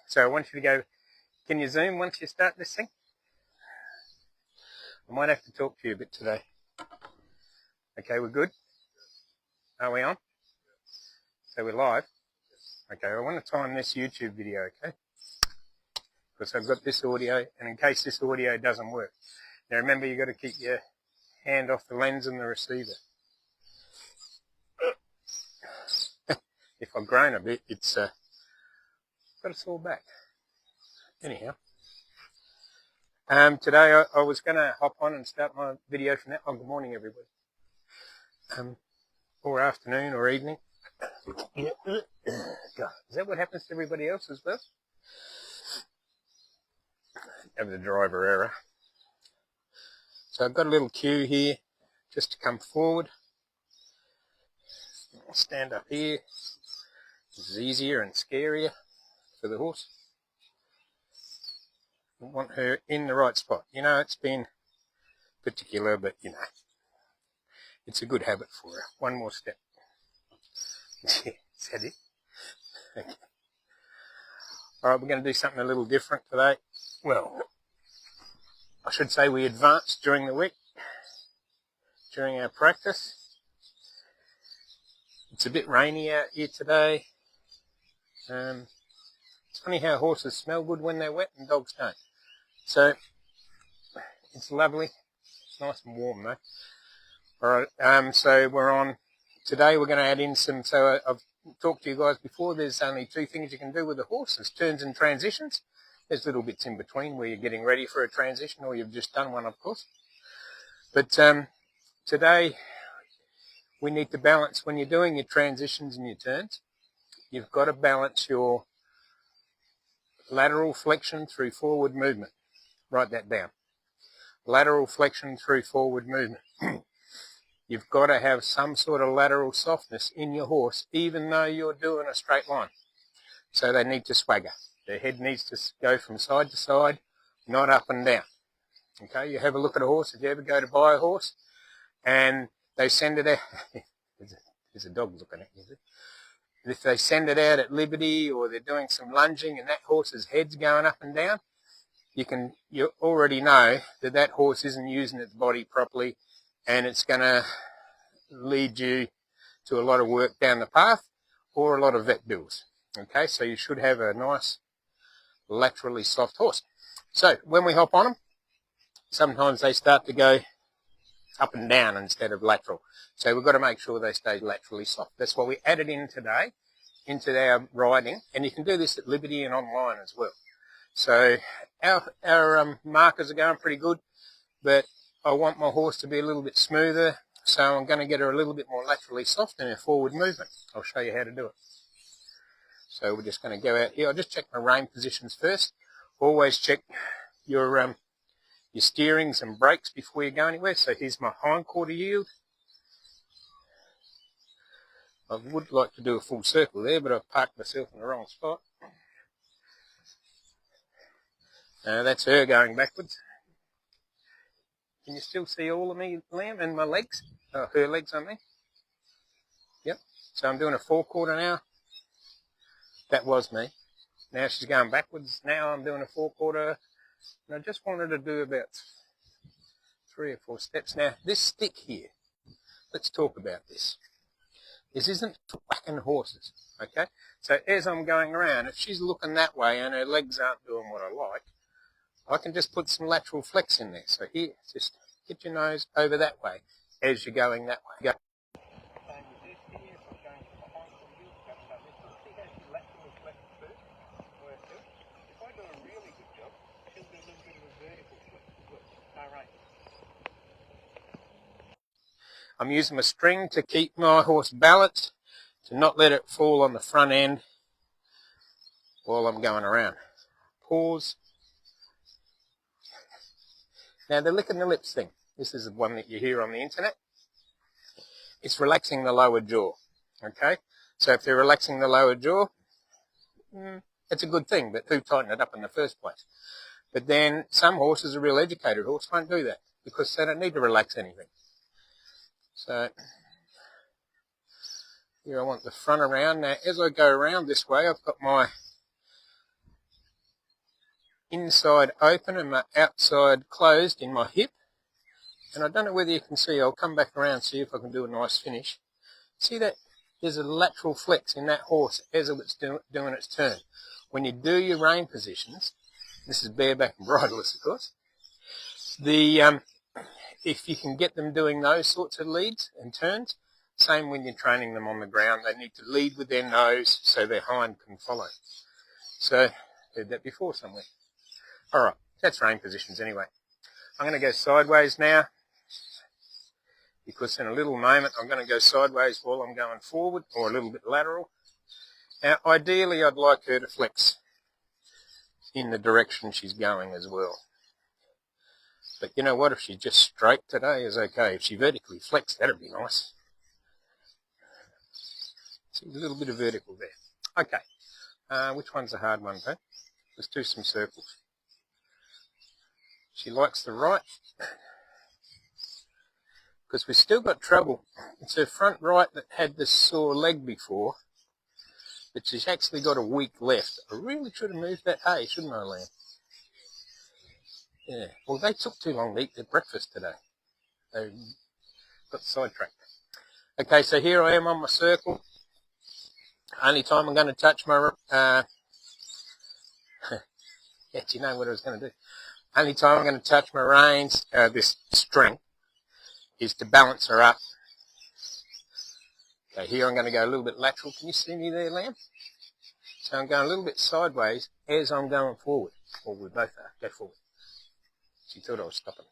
So I want you to go, can you zoom once you start this thing? I might have to talk to you a bit today. Okay, we're good? Are we on? So we're live? Okay, I want to time this YouTube video, okay? Because I've got this audio, and in case this audio doesn't work. Now remember, you've got to keep your hand off the lens and the receiver. If I've grown a bit, it's got a sore back. Anyhow, today I was going to hop on and start my video from that. Oh, good morning, everybody. Or afternoon or evening. God, is that what happens to everybody else as well? Have the driver error. So I've got a little cue here just to come forward. I'll stand up here. This is easier and scarier for the horse. I want her in the right spot. You know, it's been particular, but you know, it's a good habit for her. One more step. Yeah, is that it? Okay. All right, we're going to do something a little different today. Well, I should say we advanced during the week, during our practice. It's a bit rainy out here today. It's funny how horses smell good when they're wet and dogs don't. So, it's lovely. It's nice and warm though. All right, so we're on. Today we're going to add in some, so I've talked to you guys before, there's only two things you can do with the horse. There's turns and transitions. There's little bits in between where you're getting ready for a transition or you've just done one, of course. But today we need to balance, when you're doing your transitions and your turns, you've got to balance your lateral flexion through forward movement. Write that down. Lateral flexion through forward movement. You've got to have some sort of lateral softness in your horse, even though you're doing a straight line. So they need to swagger. Their head needs to go from side to side, not up and down. Okay, you have a look at a horse. If you ever go to buy a horse and they send it out, there's a dog looking at you. If they send it out at liberty or they're doing some lunging and that horse's head's going up and down, you already know that that horse isn't using its body properly, and it's going to lead you to a lot of work down the path or a lot of vet bills. Okay, so you should have a nice laterally soft horse. So when we hop on them, sometimes they start to go up and down instead of lateral. So we've got to make sure they stay laterally soft. That's what we added in today into our riding, and you can do this at liberty and online as well. So our markers are going pretty good, but I want my horse to be a little bit smoother, so I'm going to get her a little bit more laterally soft in her forward movement. I'll show you how to do it. So we're just going to go out here. I'll just check my rein positions first. Always check your steerings and brakes before you go anywhere. So here's my hindquarter yield. I would like to do a full circle there, but I've parked myself in the wrong spot. That's her going backwards. Can you still see all of me, Liam, and my legs? Oh, her legs on me. Yep. So I'm doing a forequarter now. That was me. Now she's going backwards. Now I'm doing a forequarter. And I just wanted to do about 3 or 4 steps. Now, this stick here, let's talk about this. This isn't for whacking horses, okay? So as I'm going around, if she's looking that way and her legs aren't doing what I like, I can just put some lateral flex in there. So here, just get your nose over that way as you're going that way. Go. I'm using my string to keep my horse balanced, to not let it fall on the front end while I'm going around. Pause. Now the licking the lips thing, this is the one that you hear on the internet. It's relaxing the lower jaw, okay? So if they're relaxing the lower jaw, it's a good thing, but who tightened it up in the first place? But then some horses, a real educated horse, won't do that because they don't need to relax anything. So here I want the front around. Now as I go around this way, I've got my inside open and my outside closed in my hip. And I don't know whether you can see, I'll come back around and see if I can do a nice finish. See that? There's a lateral flex in that horse as it's doing its turn. When you do your rein positions, this is bareback and bridless, of course, if you can get them doing those sorts of leads and turns, same when you're training them on the ground, they need to lead with their nose so their hind can follow. So, heard that before somewhere. Alright, that's rein positions anyway. I'm going to go sideways now, because in a little moment I'm going to go sideways while I'm going forward, or a little bit lateral. Now, ideally I'd like her to flex in the direction she's going as well. But you know what, if she's just straight today is okay. If she vertically flexed, that'd be nice. See, a little bit of vertical there. Okay, which one's a hard one, though? Let's do some circles. She likes the right, because we've still got trouble. It's her front right that had this sore leg before, but she's actually got a weak left. I really should have moved that hay, shouldn't I, Lamb? Yeah, well, they took too long to eat their breakfast today. They got sidetracked. Okay, so here I am on my circle. Only time I'm going to touch my... yeah, do you know what I was going to do? Only time I'm going to touch my reins, this string, is to balance her up. Okay, here I'm going to go a little bit lateral. Can you see me there, Lamb? So I'm going a little bit sideways as I'm going forward. Or we both are. Go forward. She thought I was stopping.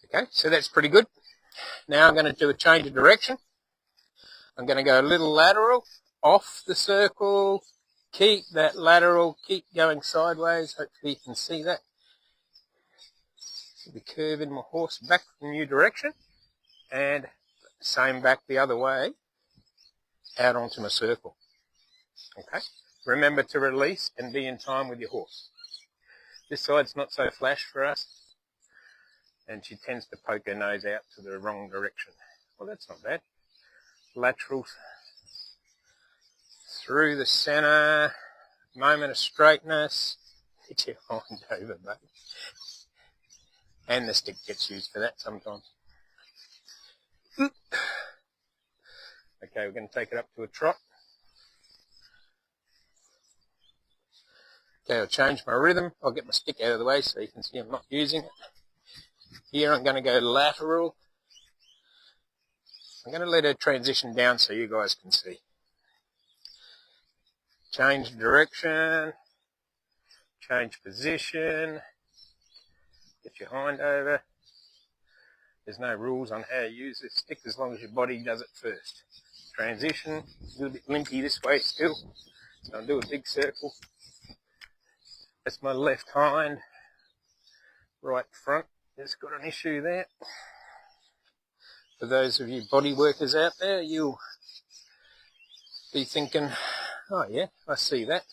Okay, so that's pretty good. Now I'm going to do a change of direction. I'm going to go a little lateral, off the circle, keep that lateral, keep going sideways. Hopefully you can see that. The curve in my horse back the new direction, and same back the other way, out onto my circle. Okay, remember to release and be in time with your horse. This side's not so flash for us, and she tends to poke her nose out to the wrong direction. Well, that's not bad. Lateral through the centre, moment of straightness, get your hind over, mate. And the stick gets used for that sometimes. Okay, we're going to take it up to a trot. Okay, I'll change my rhythm. I'll get my stick out of the way so you can see I'm not using it. Here I'm going to go lateral. I'm going to let her transition down so you guys can see. Change direction. Change position. Get your hind over. There's no rules on how you use this stick as long as your body does it first. Transition. A little bit limpy this way still. So I'll do a big circle. That's my left hind. Right front. Just got an issue there. For those of you body workers out there, you'll be thinking, oh yeah, I see that.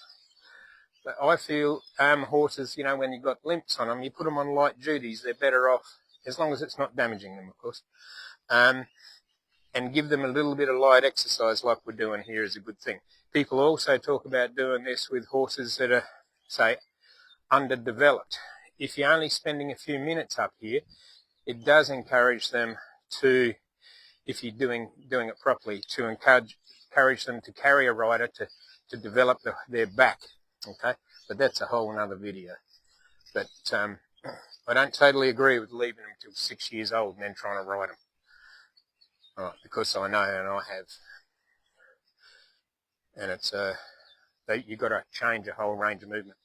But I feel horses, you know, when you've got limps on them, you put them on light duties, they're better off, as long as it's not damaging them, of course. And give them a little bit of light exercise like we're doing here is a good thing. People also talk about doing this with horses that are, say, underdeveloped. If you're only spending a few minutes up here, it does encourage them to, if you're doing it properly, to encourage them to carry a rider to develop their back. Okay, but that's a whole another video. But I don't totally agree with leaving them till 6 years old and then trying to ride them. All right, because I know and I have, and it's you've got to change a whole range of movement.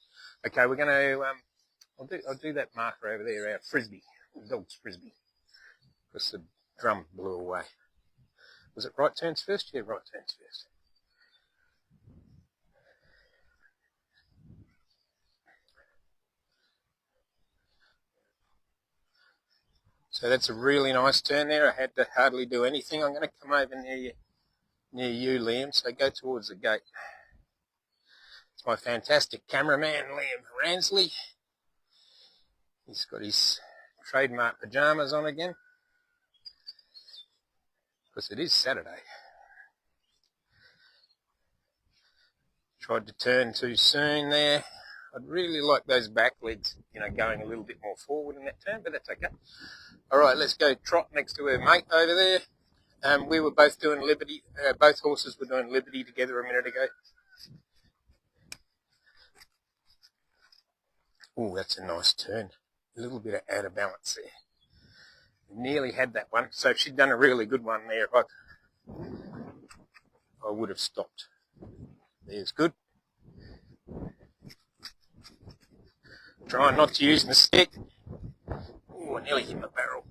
Okay, we're going to I'll do that marker over there, our frisbee, the dog's frisbee, because the drum blew away. Was it right turns first? Yeah, right turns first. So that's a really nice turn there. I had to hardly do anything. I'm going to come over near you, Liam, so go towards the gate. It's my fantastic cameraman, Liam Ransley. He's got his trademark pyjamas on again, because it is Saturday. Tried to turn too soon there. I'd really like those back legs, you know, going a little bit more forward in that turn, but that's okay. All right, let's go trot next to her mate over there. We were both doing Liberty, both horses were doing Liberty together a minute ago. Oh, that's a nice turn. A little bit of out of balance there. Nearly had that one. So if she'd done a really good one there, I would have stopped. There's good. Trying not to use the stick. Oh, I nearly hit my barrel.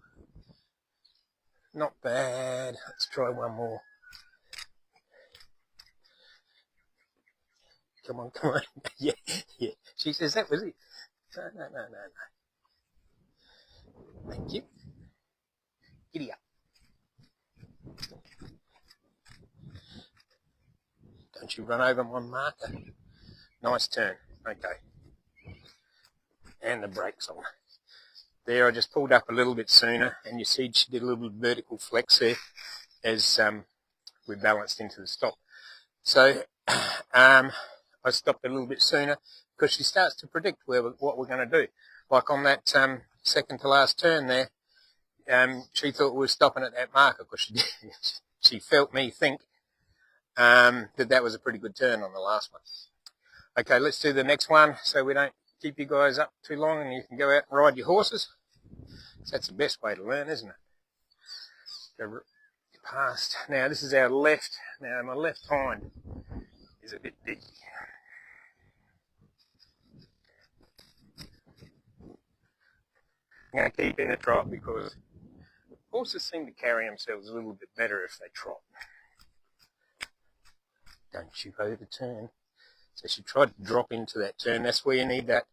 Not bad. Let's try one more. Come on, come on. Yeah, yeah. She says that was it. No. Thank you. Giddy up. Don't you run over my marker. Nice turn. Okay. And the brakes on. There, I just pulled up a little bit sooner, and you see she did a little vertical flex there as we balanced into the stop. So I stopped a little bit sooner because she starts to predict what we're going to do. Like on that second to last turn there, she thought we were stopping at that marker because she felt me think that was a pretty good turn on the last one. Okay, let's do the next one so we don't keep you guys up too long and you can go out and ride your horses. So that's the best way to learn, isn't it? Go past. Now this is our left. Now my left hind is a bit big. I'm going to keep in a trot because horses seem to carry themselves a little bit better if they trot. Don't you overturn. So she tried to drop into that turn. That's where you need that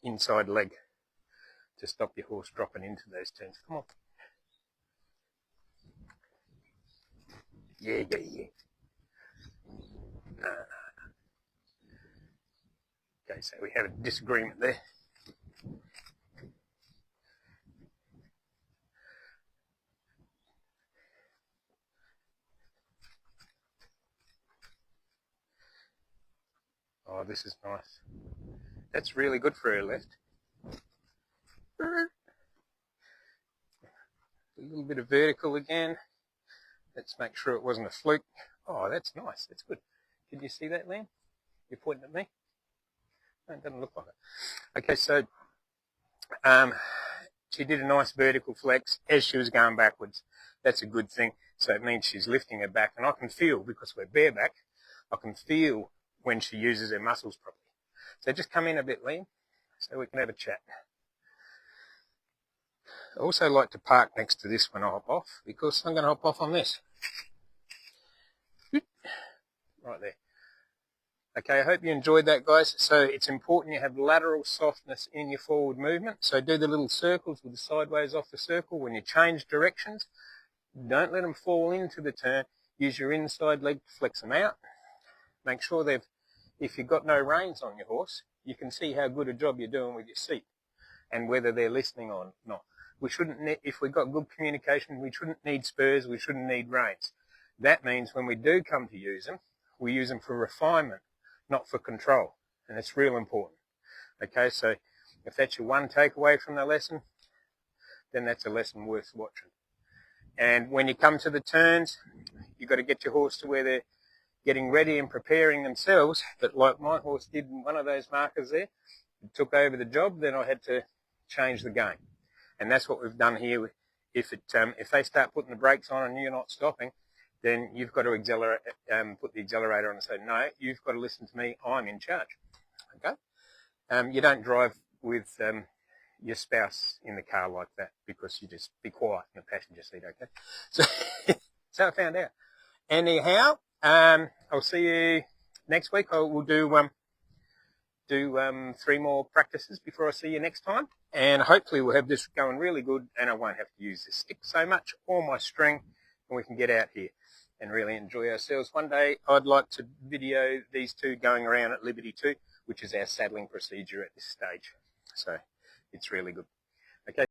inside leg to stop your horse dropping into those turns. Come on. Yeah. No. Okay, so we have a disagreement there. Oh, this is nice. That's really good for her left. A little bit of vertical again. Let's make sure it wasn't a fluke. Oh, that's nice. That's good. Did you see that, Liam? You're pointing at me? No, it doesn't look like it. Okay, so she did a nice vertical flex as she was going backwards. That's a good thing. So it means she's lifting her back. And I can feel, because we're bareback, I can feel when she uses her muscles properly. So just come in a bit, Liam, so we can have a chat. I also like to park next to this when I hop off, because I'm going to hop off on this. Right there. Okay, I hope you enjoyed that, guys. So it's important you have lateral softness in your forward movement. So do the little circles with the sideways off the circle. When you change directions, don't let them fall into the turn. Use your inside leg to flex them out. Make sure if you've got no reins on your horse, you can see how good a job you're doing with your seat and whether they're listening or not. We shouldn't, if we've got good communication, we shouldn't need spurs, we shouldn't need reins. That means when we do come to use them, we use them for refinement, not for control. And it's real important. Okay, so if that's your one takeaway from the lesson, then that's a lesson worth watching. And when you come to the turns, you've got to get your horse to where they're getting ready and preparing themselves. But like my horse did in one of those markers there, it took over the job, then I had to change the game. And that's what we've done here. If they start putting the brakes on and you're not stopping, then you've got to accelerate, put the accelerator on and say, no, you've got to listen to me, I'm in charge. Okay? You don't drive with your spouse in the car like that, because you just be quiet in the passenger seat, okay? So I found out. Anyhow, I'll see you next week. We'll do 3 more practices before I see you next time. And hopefully we'll have this going really good and I won't have to use this stick so much or my string, and we can get out here and really enjoy ourselves. One day I'd like to video these two going around at Liberty 2, which is our saddling procedure at this stage. So it's really good. Okay.